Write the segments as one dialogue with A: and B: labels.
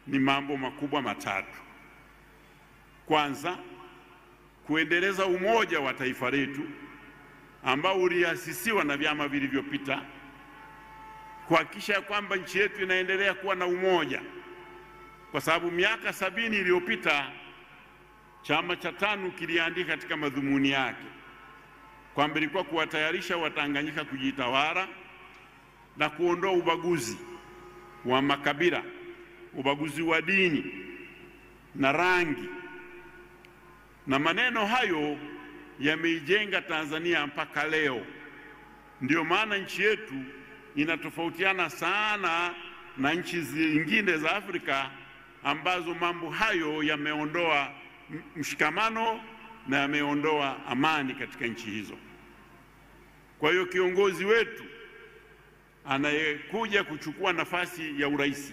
A: ni mambo makubwa matatu. Kwanza, kuendeleza umoja wa taifa letu ambao uliasisiwa na vyama vilivyopita, kuhakikisha kwamba nchi yetu inaendelea kuwa na umoja, kwa sababu miaka 70 iliyopita chama cha TANU kiliandika katika madhumuni yake kwamba ilikuwa kuwatayarisha Watanganyika kujitawala na kuondoa ubaguzi wa makabila, ubaguzi wa dini na rangi. Na maneno hayo yameijenga Tanzania mpaka leo. Ndio maana nchi yetu inatofautiana sana na nchi zingine za Afrika ambazo mambo hayo yameondoa mshikamano na yameondoa amani katika nchi hizo. Kwa hiyo kiongozi wetu anayekuja kuchukua nafasi ya urais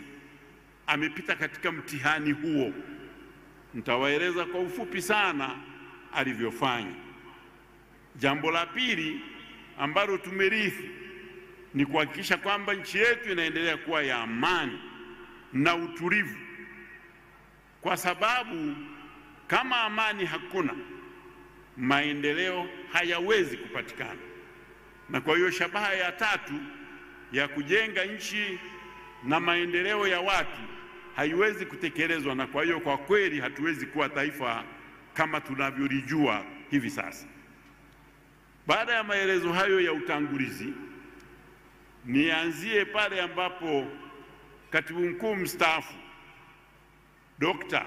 A: amepita katika mtihani huo. Nitawaeleza kwa ufupi sana alivyofanya. Jambo la pili ambalo tumerithi ni kuhakikisha kwamba nchi yetu inaendelea kuwa ya amani na utulivu, kwa sababu kama amani hakuna, maendeleo hayawezi kupatikana. Na kwa hiyo shabaha ya tatu ya kujenga nchi na maendeleo ya watu haiwezi kutekelezwa, na kwa hiyo kwa kweli hatuwezi kuwa taifa kama tunavyolijua hivi sasa. Baada ya maelezo hayo ya utangulizi, nianzie pale ambapo Katibu Mkuu mstaafu Dr.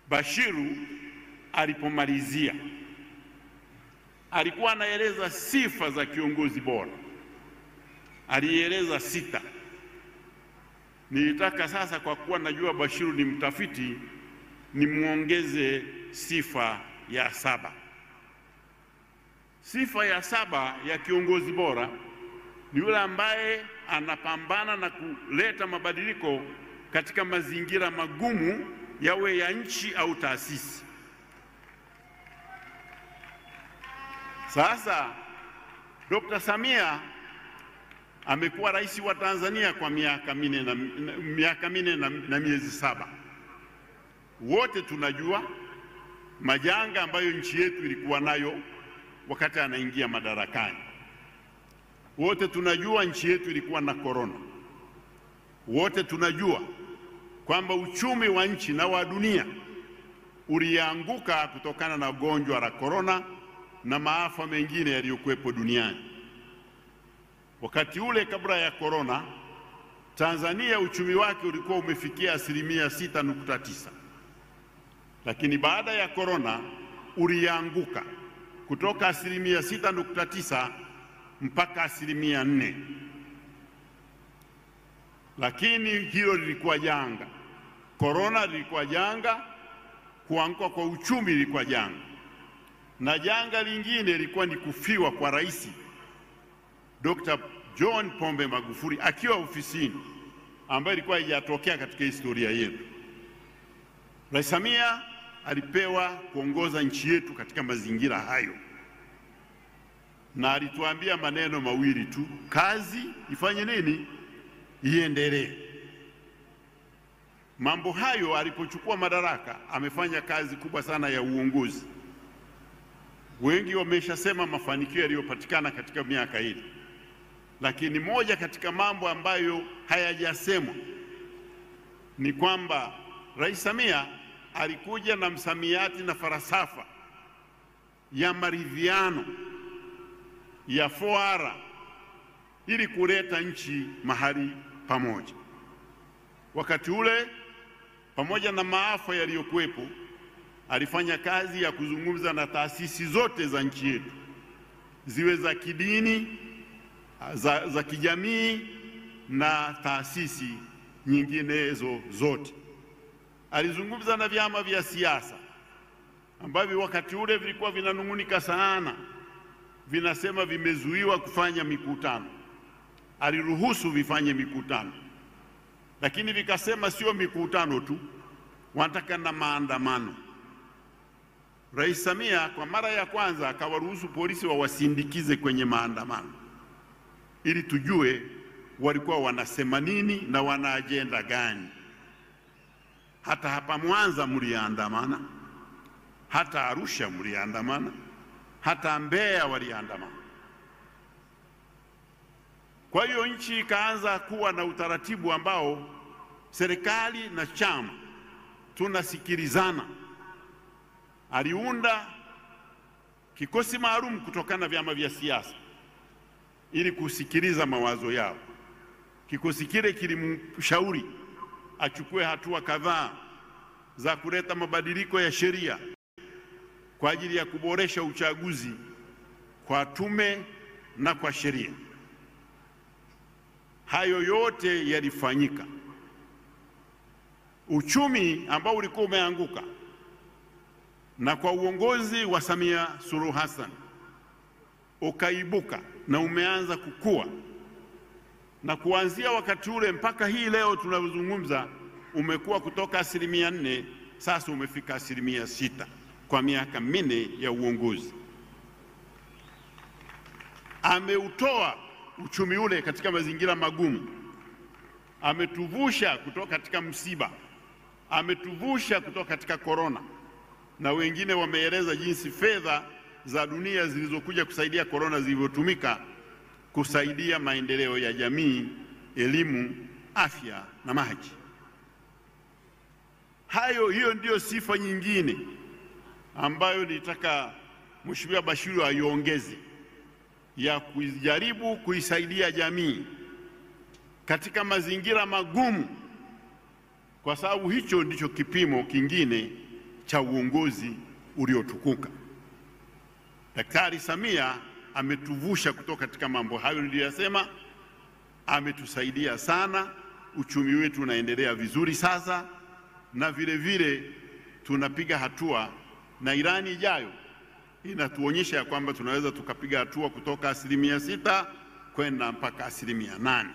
A: Bashiru alipomalizia. Alikuwa anaeleza sifa za kiongozi bora, alieleza 6. Nilitaka sasa, kwa kuwa najua Bashiru ni mtafiti, nimuongeze sifa ya 7. Sifa ya 7 ya kiongozi bora ni yule ambaye anapambana na kuleta mabadiliko katika mazingira magumu, yawe ya nchi au taasisi. Sasa Dr. Samia amekuwa rais wa Tanzania kwa miaka minne na miezi 7. Wote tunajua majanga ambayo nchi yetu ilikuwa nayo wakati anaingia madarakani. Wote tunajua nchi yetu ilikuwa na korona. Wote tunajua kwamba uchumi wa nchi na wa dunia ulianguka kutokana na gonjwa la korona na maafa mengine yaliyokuwepo duniani. Wakati ule kabla ya korona, Tanzania uchumi wake ulikuwa umefikia 6.9%. Lakini baada ya korona ulianguka kutoka 6.9% mpaka 4%. Lakini hilo lilikuwa janga. Korona lilikuwa janga, kuanguka kwa uchumi lilikuwa janga. Na janga lingine lilikuwa ni kufiwa kwa Rais Dr. John Pombe Magufuli akiwa ofisini, ambayo ilikuwa haijatokea katika historia yetu. Rais Samia alipewa kuongoza nchi yetu katika mazingira hayo, na alituambia maneno mawili tu: kazi ifanye nini? Iendelee. Mambo hayo alipochukua madaraka amefanya kazi kubwa sana ya uongozi. Wengi wameshasema mafanikio yaliyopatikana katika miaka hii, lakini moja katika mambo ambayo hayajasemwa ni kwamba Rais Samia alikuja na msamiati na falsafa ya maridhiano, ya 4R, ili kuleta nchi mahali pamoja. Wakati ule, pamoja na maafa yaliyokuwepo, alifanya kazi ya kuzungumza na taasisi zote za nchi yetu, ziwe za kidini, za kijamii na taasisi nyinginezo zote. Alizungumza na vyama vya siasa ambavyo wakati ule vilikuwa vinanung'unika sana, vinasema vimezuiwa kufanya mikutano. Aliruhusu vifanye mikutano, lakini vikasema sio mikutano tu, wanataka na maandamano. Rais Samia kwa mara ya kwanza akawaruhusu polisi wawasindikize kwenye maandamano, ili tujue walikuwa wanasema nini na wana ajenda gani. Hata hapa Mwanza mliandamana, hata Arusha mliandamana, hata Mbeya waliandamana. Kwa hiyo nchi ikaanza kuwa na utaratibu ambao serikali na chama tunasikilizana. Aliunda kikosi maalum kutokana na vyama vya siasa ili kusikiliza mawazo yao. Kikosi kile kilimshauri achukue hatua kadhaa za kuleta mabadiliko ya sheria kwa ajili ya kuboresha uchaguzi kwa tume na kwa sheria. Hayo yote yalifanyika. Uchumi ambao ulikuwa umeanguka, na kwa uongozi wa Samia Suluhu Hassan ukaibuka na umeanza kukua, na kuanzia wakati ule mpaka hii leo tunazungumza umekuwa kutoka 4% sasa umefika 6% kwa miaka 4 ya uongozi. Ameutoa uchumi ule katika mazingira magumu, ametuvusha kutoka katika msiba, ametuvusha kutoka katika korona, na wengine wameeleza jinsi fedha za dunia zilizokuja kusaidia korona zilivyotumika kusaidia maendeleo ya jamii, elimu, afya na maji. Hiyo ndiyo sifa nyingine ambayo nitaka Mheshimiwa Bashiru aiongeze, ya kujaribu kuisaidia jamii katika mazingira magumu, kwa sababu hicho ndicho kipimo kingine cha uongozi uliotukuka. Daktari Samia ametuvusha kutoka katika mambo hayo niliyosema, ametusaidia sana. Uchumi wetu unaendelea vizuri sasa, na vile vile tunapiga hatua, na ilani ijayo inatuonyesha ya kwamba tunaweza tukapiga hatua kutoka 6% kwenda mpaka 8%.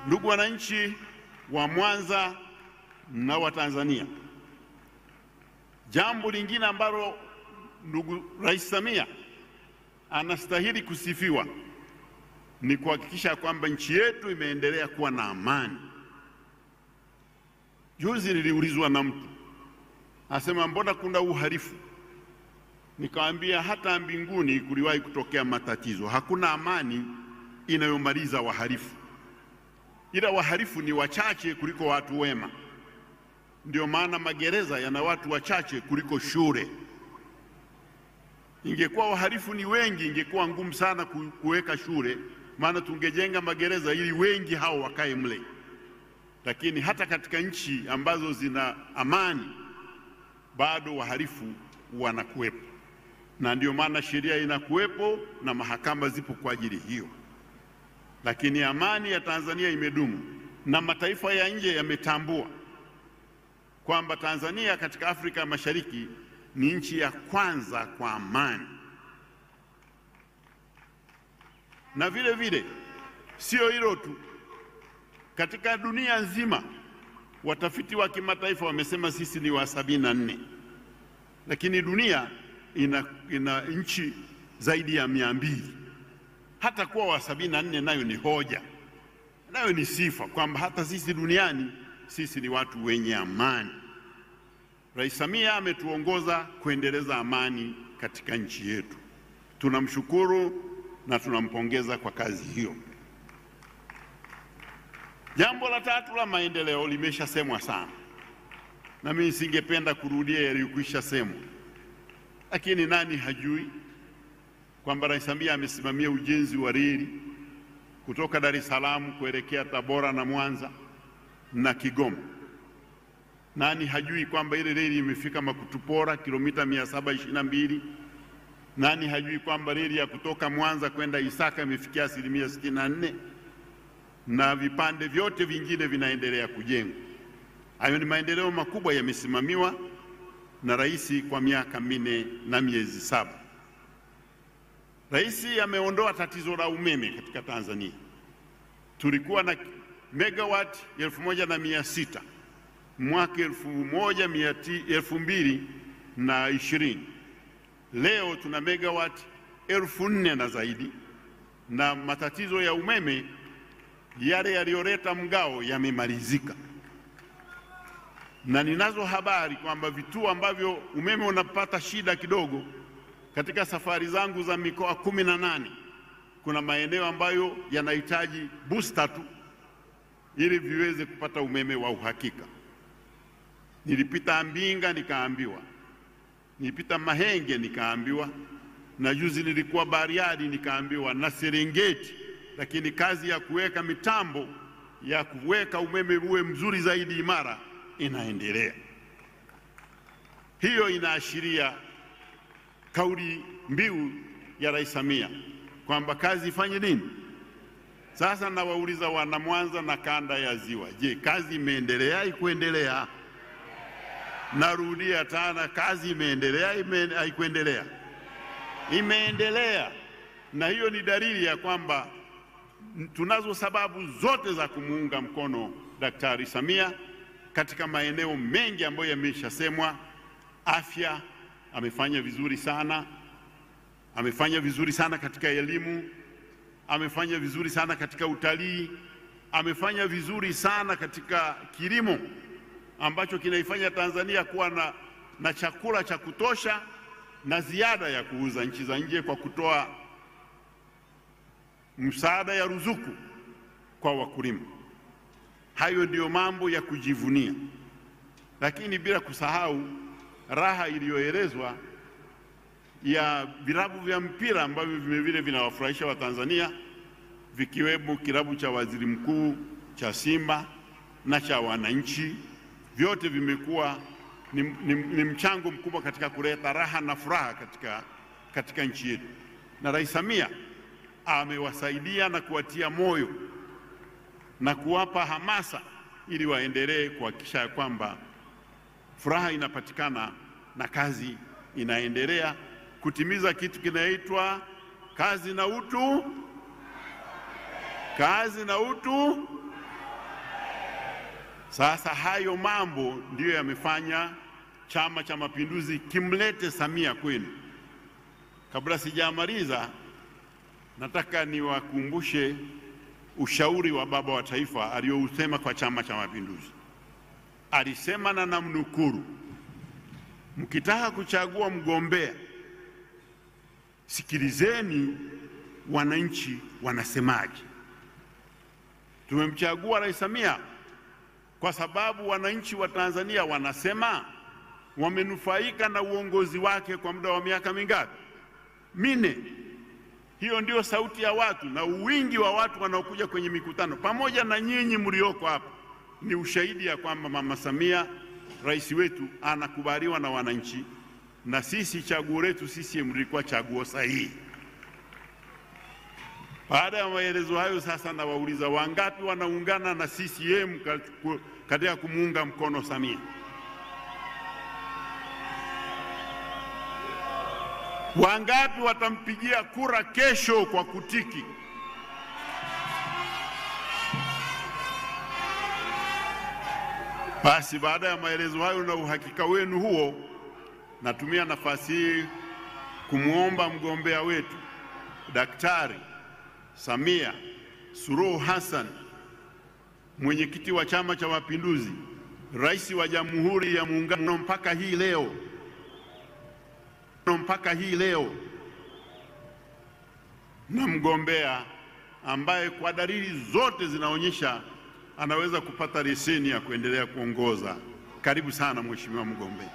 A: Ndugu wananchi wa Mwanza na wa Tanzania, jambo lingine ambalo ndugu Rais Samia anastahili kusifiwa ni kuhakikisha kwamba nchi yetu imeendelea kuwa na amani. Juzi niliulizwa na mtu asema, mbona kuna uhalifu? Nikamwambia hata mbinguni kuliwahi kutokea matatizo, hakuna amani inayomaliza wahalifu, ila wahalifu ni wachache kuliko watu wema. Ndio maana magereza yana watu wachache kuliko shule. Ingekuwa wahalifu ni wengi, ingekuwa ngumu sana kuweka shule, maana tungejenga magereza ili wengi hao wakae mle. Lakini hata katika nchi ambazo zina amani bado wahalifu wanakuwepo, na ndio maana sheria inakuwepo na mahakama zipo kwa ajili hiyo. Lakini amani ya Tanzania imedumu, na mataifa ya nje yametambua kwamba Tanzania katika Afrika Mashariki ni nchi ya kwanza kwa amani. Na vile vile sio hilo tu, katika dunia nzima watafiti wa kimataifa wamesema sisi ni wa 74, lakini dunia ina nchi zaidi ya 200. Hata kuwa wa 74 nayo ni hoja, nayo ni sifa kwamba hata sisi duniani sisi ni watu wenye amani. Rais Samia ametuongoza kuendeleza amani katika nchi yetu. Tunamshukuru na tunampongeza kwa kazi hiyo. Jambo la tatu la maendeleo limeshasemwa sana, na mimi singependa kurudia yaliyokwisha semwa, lakini nani hajui kwamba Rais Samia amesimamia ujenzi wa reli kutoka Dar es Salaam kuelekea Tabora na Mwanza na Kigoma. Nani hajui kwamba ile reli imefika Makutupora kilomita 722? Nani hajui kwamba reli ya kutoka Mwanza kwenda Isaka imefikia 64%, na vipande vyote vingine vinaendelea kujengwa? Hayo ni maendeleo makubwa yamesimamiwa na rais kwa miaka 4 na miezi 7. Rais ameondoa tatizo la umeme katika Tanzania. Tulikuwa na megawati 1600 mwaka 2020. Leo tuna megawati 4000 na zaidi, na matatizo ya umeme yale yaliyoleta mgao yamemalizika, na ninazo habari kwamba vituo ambavyo umeme unapata shida kidogo, katika safari zangu za mikoa 18 kuna maeneo ambayo yanahitaji booster tu ili viweze kupata umeme wa uhakika. Nilipita Mbinga nikaambiwa, nilipita Mahenge nikaambiwa, na juzi nilikuwa Bariadi nikaambiwa, na Serengeti, lakini kazi ya kuweka mitambo ya kuweka umeme uwe mzuri zaidi imara inaendelea. Hiyo inaashiria kauli mbiu ya Rais Samia kwamba kazi ifanye nini? Sasa nawauliza wana Mwanza na kanda ya Ziwa, je, kazi imeendelea haikuendelea? Narudia tena, kazi imeendelea haikuendelea? Imeendelea. Na hiyo ni dalili ya kwamba tunazo sababu zote za kumuunga mkono Daktari Samia katika maeneo mengi ambayo yameshasemwa. Afya amefanya vizuri sana, amefanya vizuri sana katika elimu, amefanya vizuri sana katika utalii, amefanya vizuri sana katika kilimo ambacho kinaifanya Tanzania kuwa na chakula cha kutosha na ziada ya kuuza nchi za nje kwa kutoa msaada ya ruzuku kwa wakulima. Hayo ndiyo mambo ya kujivunia, lakini bila kusahau raha iliyoelezwa ya vilabu vya mpira ambavyo vile vinawafurahisha Watanzania, vikiwemo kilabu cha Waziri Mkuu, cha Simba na cha Wananchi. Vyote vimekuwa ni mchango mkubwa katika kuleta raha na furaha katika nchi yetu, na Rais Samia amewasaidia na kuwatia moyo na kuwapa hamasa ili waendelee kuhakikisha kwamba furaha inapatikana na kazi inaendelea kutimiza kitu kinaitwa kazi na utu. Kazi na utu. Sasa hayo mambo ndiyo yamefanya Chama cha Mapinduzi kimlete Samia kwenu. Kabla sijamaliza, nataka niwakumbushe ushauri wa baba wa taifa aliyousema kwa Chama cha Mapinduzi. Alisema, na namnukuru, mkitaka kuchagua mgombea, sikilizeni wananchi wanasemaje. Tumemchagua Rais Samia kwa sababu wananchi wa Tanzania wanasema wamenufaika na uongozi wake kwa muda wa miaka mingapi? 4. Hiyo ndio sauti ya watu, na wingi wa watu wanaokuja kwenye mikutano pamoja na nyinyi mlioko hapa ni ushahidi ya kwamba Mama Samia rais wetu anakubaliwa na wananchi, na sisi chaguo letu CCM lilikuwa chaguo sahihi. Baada ya maelezo hayo, sasa nawauliza, wangapi wanaungana na CCM katika kumuunga mkono Samia? Wangapi watampigia kura kesho kwa kutiki? Basi baada ya maelezo hayo na uhakika wenu huo, natumia nafasi hii kumwomba mgombea wetu Daktari Samia Suluhu Hassan, mwenyekiti wa Chama cha Mapinduzi, rais wa Jamhuri ya Muungano, mpaka hii leo, na mgombea ambaye kwa dalili zote zinaonyesha anaweza kupata leseni ya kuendelea kuongoza. Karibu sana mheshimiwa mgombea.